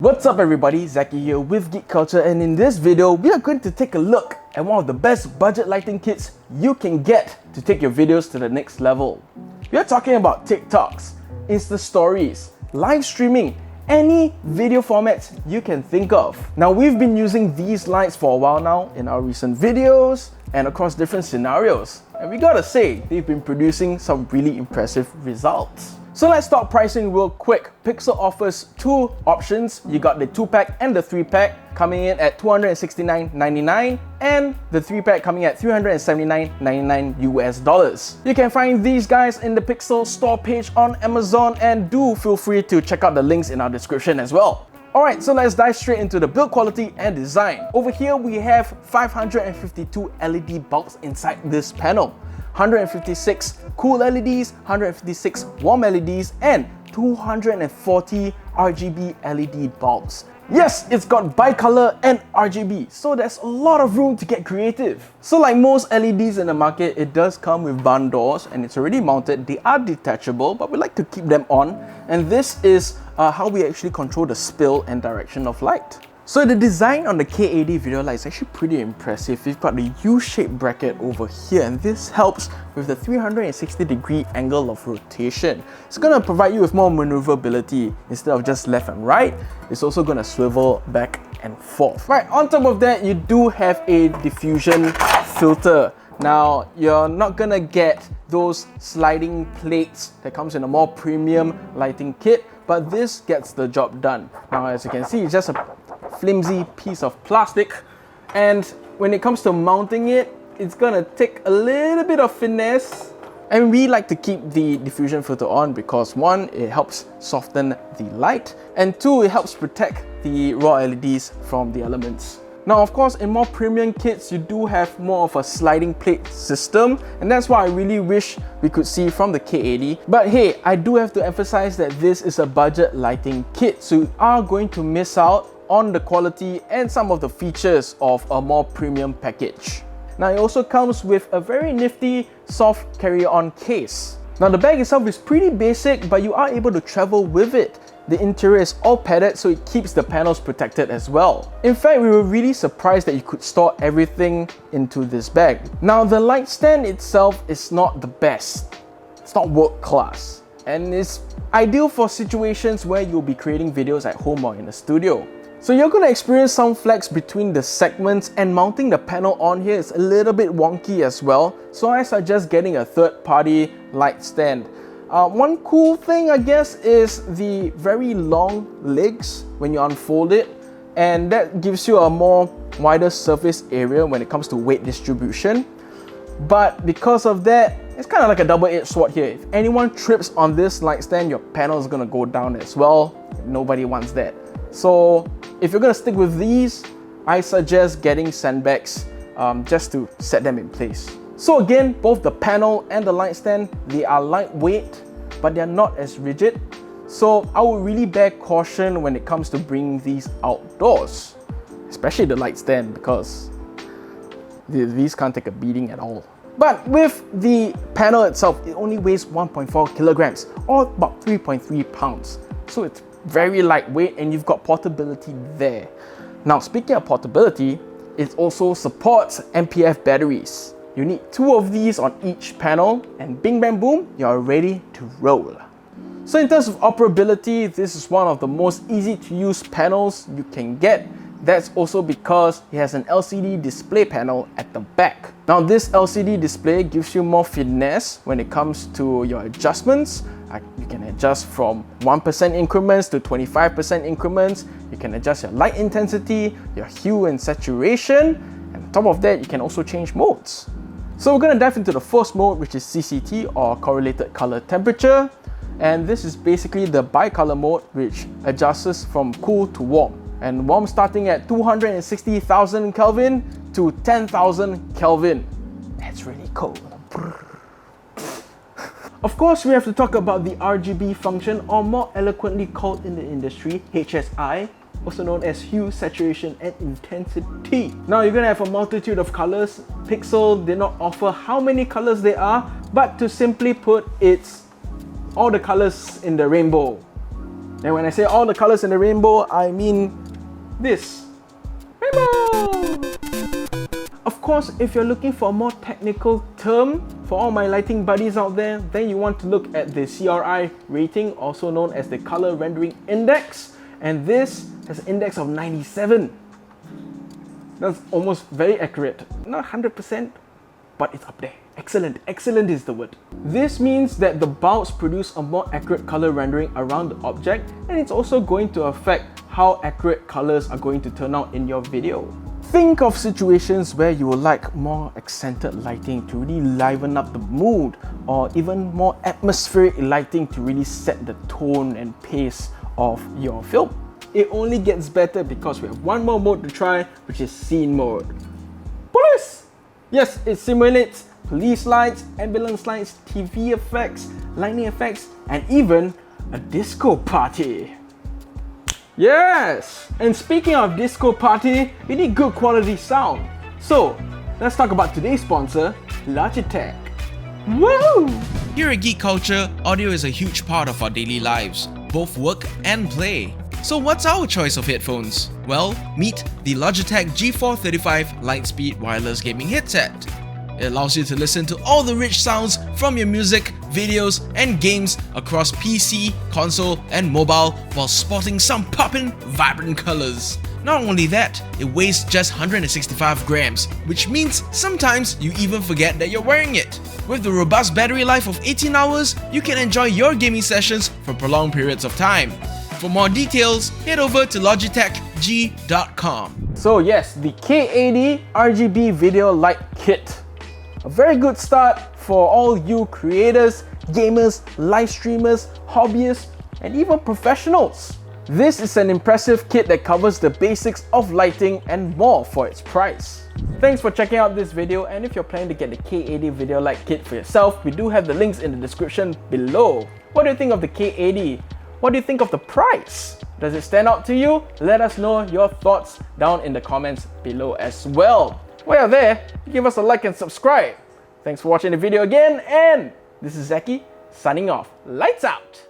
What's up everybody, Zaki here with Geek Culture, and in this video we are going to take a look at one of the best budget lighting kits you can get to take your videos to the next level. We are talking about TikToks, Insta Stories, live streaming, any video formats you can think of. Now we've been using these lights for a while now in our recent videos and across different scenarios, and we gotta say they've been producing some really impressive results. So let's start pricing real quick. PIXEL offers two options. You got the 2-pack and the 3-pack coming in at $269.99 and the 3-pack coming at $379.99 US. You can find these guys in the PIXEL store page on Amazon, and do feel free to check out the links in our description as well. Alright, so let's dive straight into the build quality and design. Over here we have 552 LED bulbs inside this panel. 156 cool LEDs, 156 warm LEDs, and 240 RGB LED bulbs. Yes, it's got bicolor and RGB, so there's a lot of room to get creative. So like most LEDs in the market, it does come with barn doors and it's already mounted. They are detachable, but we like to keep them on. And this is how we actually control the spill and direction of light. So the design on the K80 video light is actually pretty impressive. We've got the U-shaped bracket over here, and this helps with the 360-degree angle of rotation. It's going to provide you with more maneuverability. Instead of just left and right, it's also going to swivel back and forth. Right, on top of that, you do have a diffusion filter. Now, you're not going to get those sliding plates that comes in a more premium lighting kit, but this gets the job done. Now, as you can see, it's just a flimsy piece of plastic, and when it comes to mounting it, it's gonna take a little bit of finesse. And we like to keep the diffusion filter on because one, it helps soften the light, and two, it helps protect the raw LEDs from the elements. Now, of course, in more premium kits, you do have more of a sliding plate system, and that's what I really wish we could see from the K80. But hey, I do have to emphasize that this is a budget lighting kit, so you are going to miss out on the quality and some of the features of a more premium package. Now, it also comes with a very nifty soft carry-on case. Now, the bag itself is pretty basic, but you are able to travel with it. The interior is all padded, so it keeps the panels protected as well. In fact, we were really surprised that you could store everything into this bag. Now, the light stand itself is not the best. It's not world class, and it's ideal for situations where you'll be creating videos at home or in the studio. So you're going to experience some flex between the segments, and mounting the panel on here is a little bit wonky as well. So I suggest getting a third-party light stand. One cool thing, I guess, is the very long legs when you unfold it, and that gives you a more wider surface area when it comes to weight distribution. But because of that, it's kind of like a double-edged sword here. If anyone trips on this light stand, your panel is going to go down as well. Nobody wants that. So if you're going to stick with these, I suggest getting sandbags just to set them in place. So again, both the panel and the light stand, they are lightweight, but they're not as rigid. So I would really bear caution when it comes to bringing these outdoors, especially the light stand, because these can't take a beating at all. But with the panel itself, it only weighs 1.4 kilograms or about 3.3 pounds. So it's very lightweight, and you've got portability there. Now, speaking of portability, it also supports MPF batteries. You need 2 of these on each panel, and bing bang boom, you're ready to roll. So in terms of operability, this is one of the most easy to use panels you can get. That's also because it has an LCD display panel at the back. Now, this LCD display gives you more finesse when it comes to your adjustments. You can adjust from 1% increments to 25% increments. You can adjust your light intensity, your hue and saturation, and on top of that, you can also change modes. So we're going to dive into the first mode, which is CCT, or correlated color temperature. And this is basically the bicolor mode, which adjusts from cool to warm. And warm starting at 260,000 Kelvin to 10,000 Kelvin. That's really cold. Of course, we have to talk about the RGB function, or more eloquently called in the industry, HSI, also known as hue, saturation, and intensity. Now, you're gonna have a multitude of colors. PIXEL did not offer how many colors there are, but to simply put, it's all the colors in the rainbow. And when I say all the colors in the rainbow, I mean this. Rainbow! Of course, if you're looking for a more technical term, for all my lighting buddies out there, then you want to look at the CRI rating, also known as the Color Rendering Index. And this has an index of 97. That's almost very accurate. Not 100%, but it's up there. Excellent. Excellent is the word. This means that the bulbs produce a more accurate color rendering around the object, and it's also going to affect how accurate colors are going to turn out in your video. Think of situations where you would like more accented lighting to really liven up the mood, or even more atmospheric lighting to really set the tone and pace of your film. It only gets better because we have one more mode to try, which is scene mode. Police! Yes, it simulates police lights, ambulance lights, TV effects, lightning effects, and even a disco party. Yes! And speaking of disco party, we need good quality sound. So, let's talk about today's sponsor, Logitech. Woo! Here at Geek Culture, audio is a huge part of our daily lives, both work and play. So what's our choice of headphones? Well, meet the Logitech G435 Lightspeed Wireless Gaming Headset. It allows you to listen to all the rich sounds from your music, videos, and games across PC, console, and mobile while sporting some poppin', vibrant colors. Not only that, it weighs just 165 grams, which means sometimes you even forget that you're wearing it. With the robust battery life of 18 hours, you can enjoy your gaming sessions for prolonged periods of time. For more details, head over to logitechg.com. So yes, the K80 RGB Video Light Kit. A very good start for all you creators, gamers, live streamers, hobbyists, and even professionals. This is an impressive kit that covers the basics of lighting and more for its price. Thanks for checking out this video, and if you're planning to get the K80 Video Light Kit for yourself, we do have the links in the description below. What do you think of the K80? What do you think of the price? Does it stand out to you? Let us know your thoughts down in the comments below as well. While you're there, give us a like and subscribe. Thanks for watching the video again, and this is Zaki signing off. Lights out!